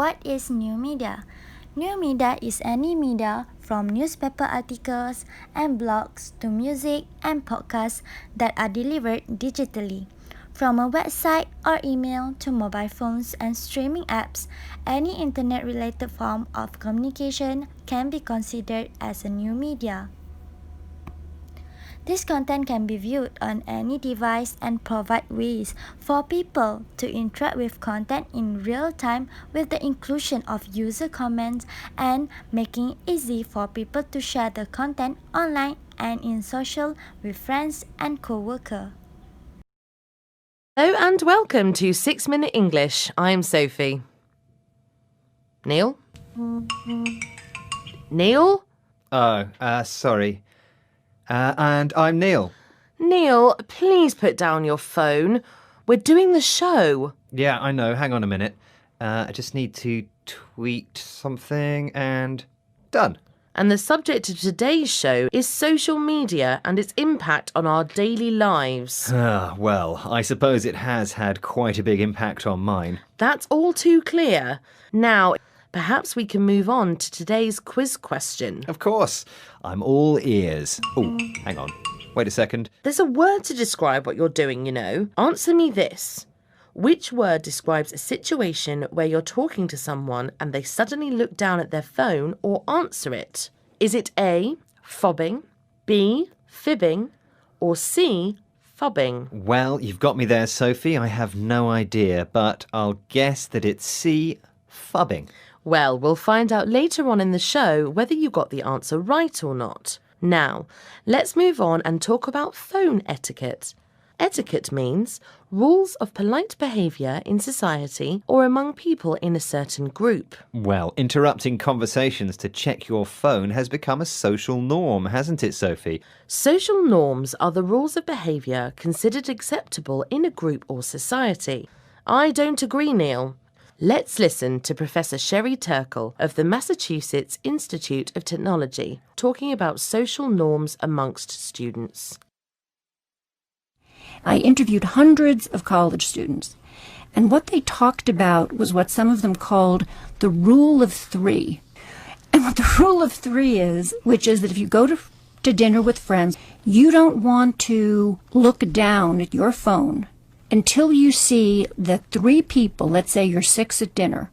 What is new media? New media is any media from newspaper articles and blogs to music and podcasts that are delivered digitally. From a website or email to mobile phones and streaming apps, any internet-related form of communication can be considered as a new media. This content can be viewed on any device and provide ways for people to interact with content in real time with the inclusion of user comments and making it easy for people to share the content online and in social with friends and co-workers. Hello and welcome to 6 Minute English. I'm Sophie. Neil? Neil? Sorry. And I'm Neil. Neil, please put down your phone. We're doing the show. Yeah, I know. Hang on a minute. I just need to tweet something and done. And the subject of today's show is social media and its impact on our daily lives. Well, I suppose it has had quite a big impact on mine. That's all too clear. Now, perhaps we can move on to today's quiz question. Of course. I'm all ears. Oh, hang on. Wait a second. There's a word to describe what you're doing, you know. Answer me this. Which word describes a situation where you're talking to someone and they suddenly look down at their phone or answer it? Is it A, fobbing, B, fibbing, or C, fubbing? Well, you've got me there, Sophie. I have no idea, but I'll guess that it's C, fubbing. Well, we'll find out later on in the show whether you got the answer right or not. Now, let's move on and talk about phone etiquette. Etiquette means rules of polite behaviour in society or among people in a certain group. Well, interrupting conversations to check your phone has become a social norm, hasn't it, Sophie? Social norms are the rules of behaviour considered acceptable in a group or society. I don't agree, Neil. Let's listen to Professor Sherry Turkle of the Massachusetts Institute of Technology talking about social norms amongst students. I interviewed hundreds of college students, and what they talked about was what some of them called the rule of three. And what the rule of three is, which is that if you go to dinner with friends, you don't want to look down at your phone until you see that three people, let's say you're six at dinner,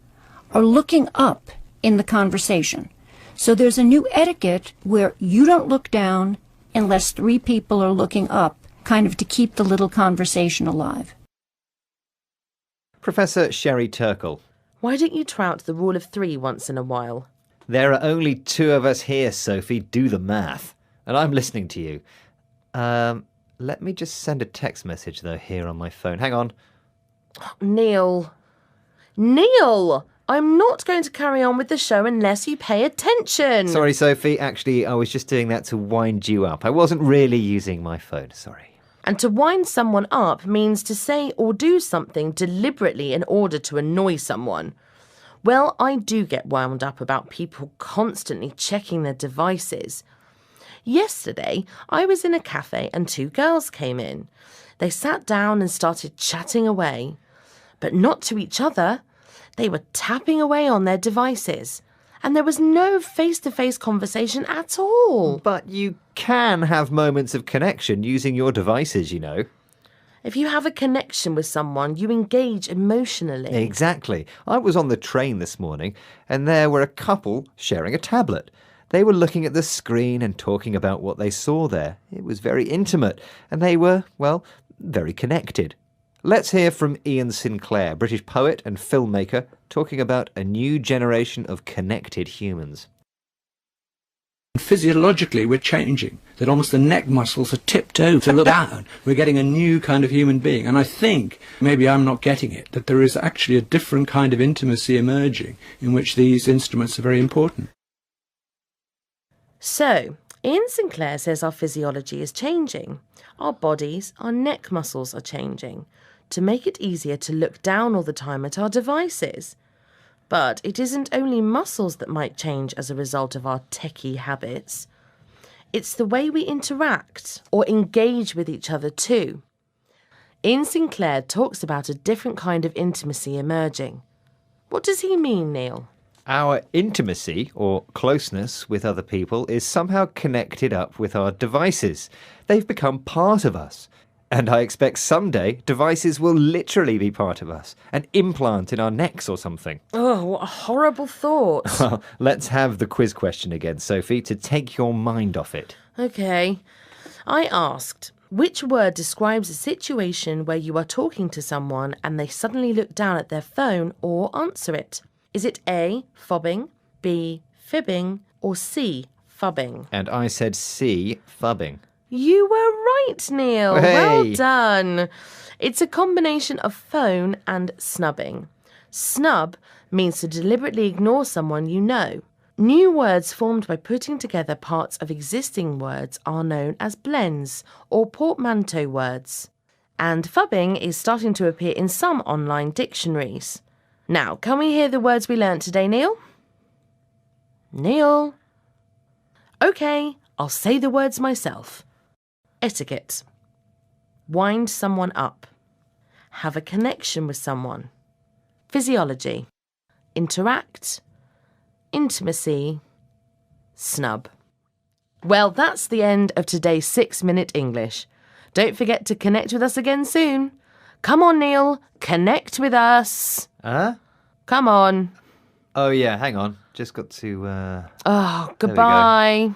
are looking up in the conversation. So there's a new etiquette where you don't look down unless three people are looking up, kind of to keep the little conversation alive. Professor Sherry Turkle. Why don't you try out the rule of three once in a while? There are only two of us here, Sophie. Do the math. And I'm listening to you. Let me just send a text message, though, here on my phone. Hang on. Neil! I'm not going to carry on with the show unless you pay attention. Sorry, Sophie. Actually, I was just doing that to wind you up. I wasn't really using my phone. Sorry. And to wind someone up means to say or do something deliberately in order to annoy someone. Well, I do get wound up about people constantly checking their devices. Yesterday, I was in a cafe and two girls came in. They sat down and started chatting away, but not to each other. They were tapping away on their devices, and there was no face-to-face conversation at all. But you can have moments of connection using your devices, you know. If you have a connection with someone, you engage emotionally. Exactly. I was on the train this morning, and there were a couple sharing a tablet. They were looking at the screen and talking about what they saw there. It was very intimate, and they were, well, very connected. Let's hear from Ian Sinclair, British poet and filmmaker, talking about a new generation of connected humans. Physiologically, we're changing, that almost the neck muscles are tipped over to look down. We're getting a new kind of human being. And I think, maybe I'm not getting it, that there is actually a different kind of intimacy emerging in which these instruments are very important. So, Ian Sinclair says our physiology is changing. Our bodies, our neck muscles are changing to make it easier to look down all the time at our devices. But it isn't only muscles that might change as a result of our techie habits. It's the way we interact or engage with each other too. Ian Sinclair talks about a different kind of intimacy emerging. What does he mean, Neil? Our intimacy or closeness with other people is somehow connected up with our devices. They've become part of us. And I expect someday devices will literally be part of us, an implant in our necks or something. Oh, what a horrible thought. Well, let's have the quiz question again, Sophie, to take your mind off it. Okay. I asked, which word describes a situation where you are talking to someone and they suddenly look down at their phone or answer it? Is it A, fobbing, B, fibbing, or C, fubbing? And I said C, fubbing. You were right, Neil. Hey. Well done. It's a combination of phone and snubbing. Snub means to deliberately ignore someone you know. New words formed by putting together parts of existing words are known as blends or portmanteau words. And fubbing is starting to appear in some online dictionaries. Now, can we hear the words we learnt today, Neil? Neil? OK, I'll say the words myself. Etiquette. Wind someone up. Have a connection with someone. Physiology. Interact. Intimacy. Snub. Well, that's the end of today's 6-Minute English. Don't forget to connect with us again soon. Come on, Neil. Connect with us. Huh? Come on. Oh, yeah, hang on. Just got to... Oh, goodbye.